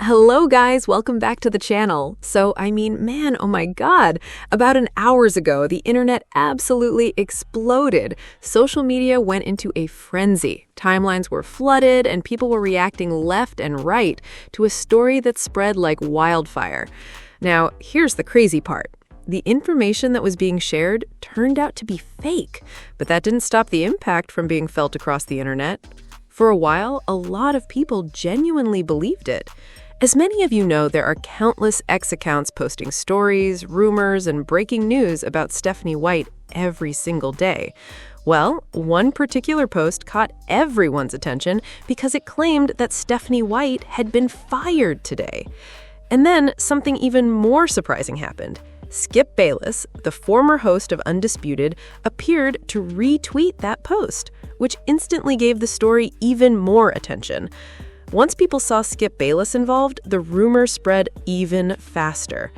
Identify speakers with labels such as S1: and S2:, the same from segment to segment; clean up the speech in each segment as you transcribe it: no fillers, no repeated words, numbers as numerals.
S1: Hello guys, welcome back to the channel. Man, oh my god, about an hour ago, the internet absolutely exploded. Social media went into a frenzy. Timelines were flooded and people were reacting left and right to a story that spread like wildfire. Now, here's the crazy part. The information that was being shared turned out to be fake, but that didn't stop the impact from being felt across the internet. For a while, a lot of people genuinely believed it. As many of you know, there are countless X accounts posting stories, rumors, and breaking news about Stephanie White every single day. Well, one particular post caught everyone's attention because it claimed that Stephanie White had been fired today. And then something even more surprising happened. Skip Bayless, the former host of Undisputed, appeared to retweet that post, which instantly gave the story even more attention. Once people saw Skip Bayless involved, the rumor spread even faster.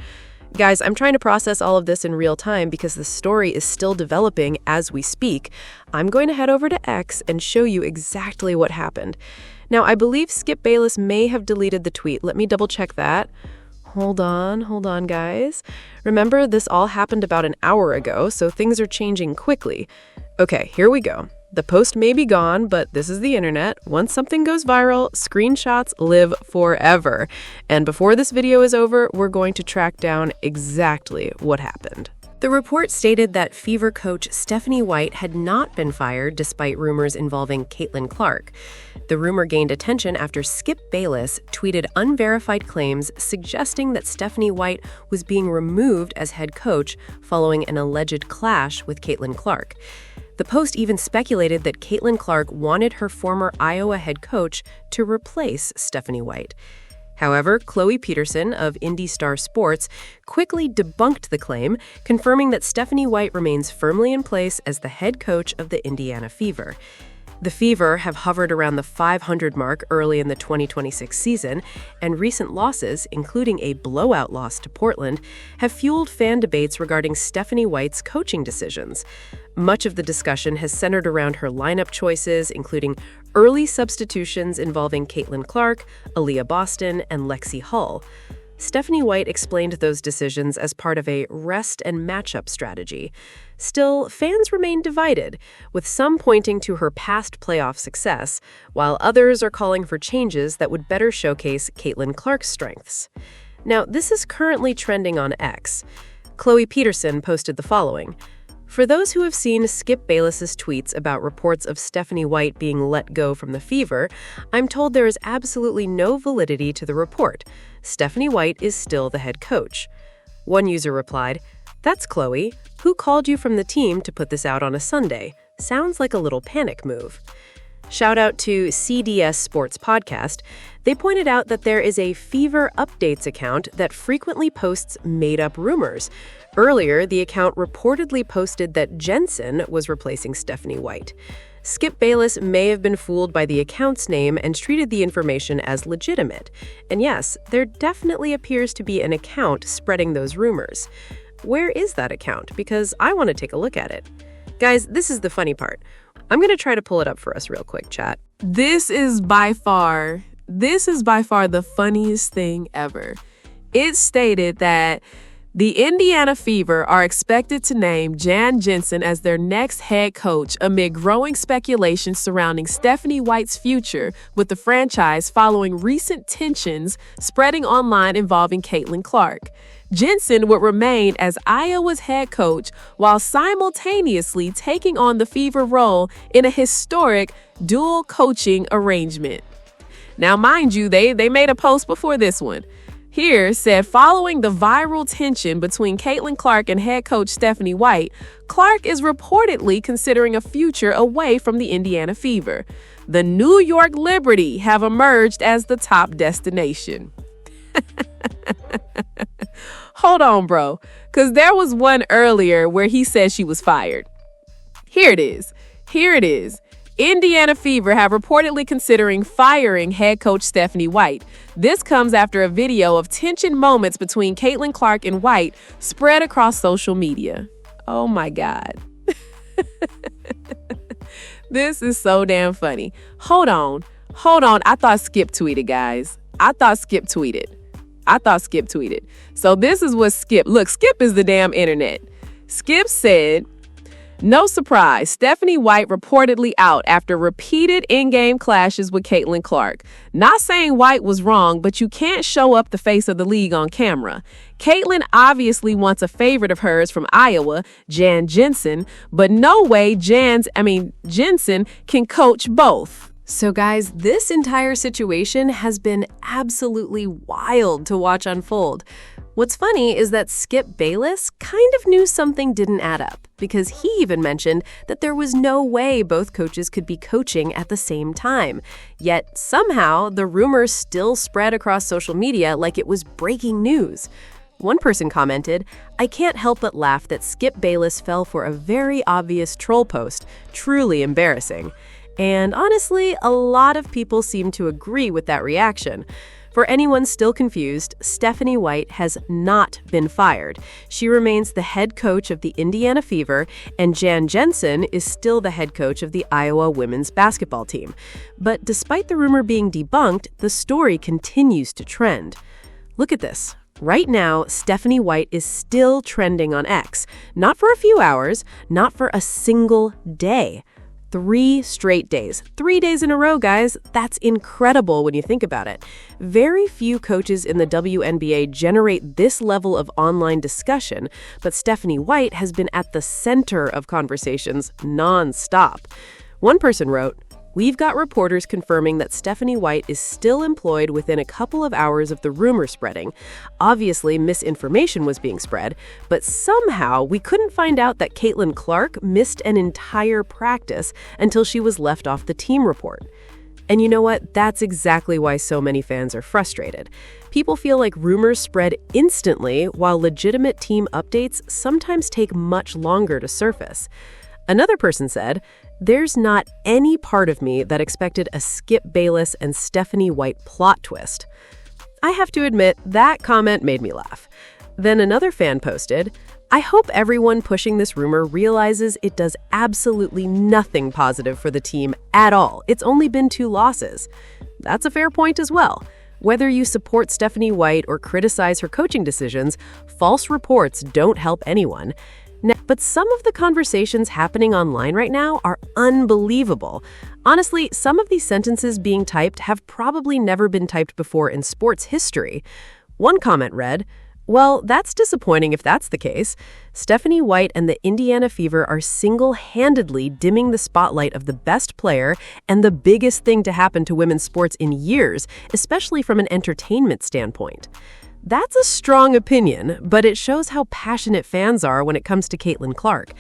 S1: Guys, I'm trying to process all of this in real time because the story is still developing as we speak. I'm going to head over to X and show you exactly what happened. Now, I believe Skip Bayless may have deleted the tweet. Let me double check that. Hold on, guys. Remember, this all happened about an hour ago, so things are changing quickly. Okay, here we go. The post may be gone, but this is the internet. Once something goes viral, screenshots live forever. And before this video is over, we're going to track down exactly what happened. The report stated that Fever coach Stephanie White had not been fired despite rumors involving Caitlin Clark. The rumor gained attention after Skip Bayless tweeted unverified claims suggesting that Stephanie White was being removed as head coach following an alleged clash with Caitlin Clark. The post even speculated that Caitlin Clark wanted her former Iowa head coach to replace Stephanie White. However, Chloe Peterson of Indy Star Sports quickly debunked the claim, confirming that Stephanie White remains firmly in place as the head coach of the Indiana Fever. The Fever have hovered around the 500 mark early in the 2026 season, and recent losses, including a blowout loss to Portland, have fueled fan debates regarding Stephanie White's coaching decisions. Much of the discussion has centered around her lineup choices, including early substitutions involving Caitlin Clark, Aaliyah Boston, and Lexi Hull. Stephanie White explained those decisions as part of a rest and matchup strategy. Still, fans remain divided, with some pointing to her past playoff success, while others are calling for changes that would better showcase Caitlin Clark's strengths. Now, this is currently trending on X. Chloe Peterson posted the following. For those who have seen Skip Bayless's tweets about reports of Stephanie White being let go from the Fever, I'm told there is absolutely no validity to the report. Stephanie White is still the head coach. One user replied, "That's Chloe. Who called you from the team to put this out on a Sunday? Sounds like a little panic move." Shout out to CDS Sports Podcast. They pointed out that there is a Fever Updates account that frequently posts made-up rumors. Earlier, the account reportedly posted that Jensen was replacing Stephanie White. Skip Bayless may have been fooled by the account's name and treated the information as legitimate. And yes, there definitely appears to be an account spreading those rumors. Where is that account? Because I want to take a look at it. Guys, this is the funny part. I'm going to try to pull it up for us real quick, chat.
S2: This is by far the funniest thing ever. It stated that the Indiana Fever are expected to name Jan Jensen as their next head coach amid growing speculation surrounding Stephanie White's future with the franchise following recent tensions spreading online involving Caitlin Clark. Jensen would remain as Iowa's head coach while simultaneously taking on the Fever role in a historic dual coaching arrangement. Now, mind you, they made a post before this one. Here said, following the viral tension between Caitlin Clark and head coach Stephanie White, Clark is reportedly considering a future away from the Indiana Fever. The New York Liberty have emerged as the top destination. Hold on, bro, because there was one earlier where he said she was fired. Here it is. Indiana Fever have reportedly considering firing head coach Stephanie White. This comes after a video of tension moments between Caitlin Clark and White spread across social media. Oh my God. This is so damn funny. Hold on. I thought Skip tweeted, guys. I thought Skip tweeted. So this is what Skip is the damn internet. Skip said, no surprise, Stephanie White reportedly out after repeated in-game clashes with Caitlin Clark. Not saying White was wrong, but you can't show up the face of the league on camera. Caitlin obviously wants a favorite of hers from Iowa, Jan Jensen, but no way Jensen can coach both.
S1: So guys, this entire situation has been absolutely wild to watch unfold. What's funny is that Skip Bayless kind of knew something didn't add up, because he even mentioned that there was no way both coaches could be coaching at the same time. Yet somehow the rumors still spread across social media like it was breaking news. One person commented, "I can't help but laugh that Skip Bayless fell for a very obvious troll post. Truly embarrassing." And honestly, a lot of people seem to agree with that reaction. For anyone still confused, Stephanie White has not been fired. She remains the head coach of the Indiana Fever, and Jan Jensen is still the head coach of the Iowa women's basketball team. But despite the rumor being debunked, the story continues to trend. Look at this. Right now, Stephanie White is still trending on X. Not for a few hours, not for a single day. 3 straight days. 3 days in a row, guys. That's incredible when you think about it. Very few coaches in the WNBA generate this level of online discussion, but Stephanie White has been at the center of conversations nonstop. One person wrote, "We've got reporters confirming that Stephanie White is still employed within a couple of hours of the rumor spreading. Obviously, misinformation was being spread, but somehow we couldn't find out that Caitlin Clark missed an entire practice until she was left off the team report." And you know what? That's exactly why so many fans are frustrated. People feel like rumors spread instantly, while legitimate team updates sometimes take much longer to surface. Another person said, "There's not any part of me that expected a Skip Bayless and Stephanie White plot twist." I have to admit, that comment made me laugh. Then another fan posted, "I hope everyone pushing this rumor realizes it does absolutely nothing positive for the team at all. It's only been 2 losses." That's a fair point as well. Whether you support Stephanie White or criticize her coaching decisions, false reports don't help anyone. But some of the conversations happening online right now are unbelievable. Honestly, some of these sentences being typed have probably never been typed before in sports history. One comment read, "Well, that's disappointing if that's the case. Stephanie White and the Indiana Fever are single-handedly dimming the spotlight of the best player and the biggest thing to happen to women's sports in years, especially from an entertainment standpoint." That's a strong opinion, but it shows how passionate fans are when it comes to Caitlin Clark.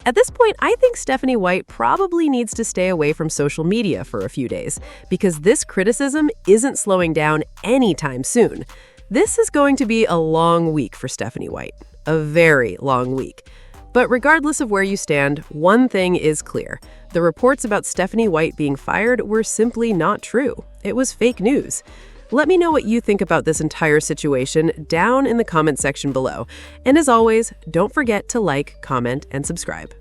S1: At this point, I think Stephanie White probably needs to stay away from social media for a few days, because this criticism isn't slowing down anytime soon. This is going to be a long week for Stephanie White, a very long week. But regardless of where you stand, one thing is clear. The reports about Stephanie White being fired were simply not true. It was fake news. Let me know what you think about this entire situation down in the comment section below. And as always, don't forget to like, comment, and subscribe.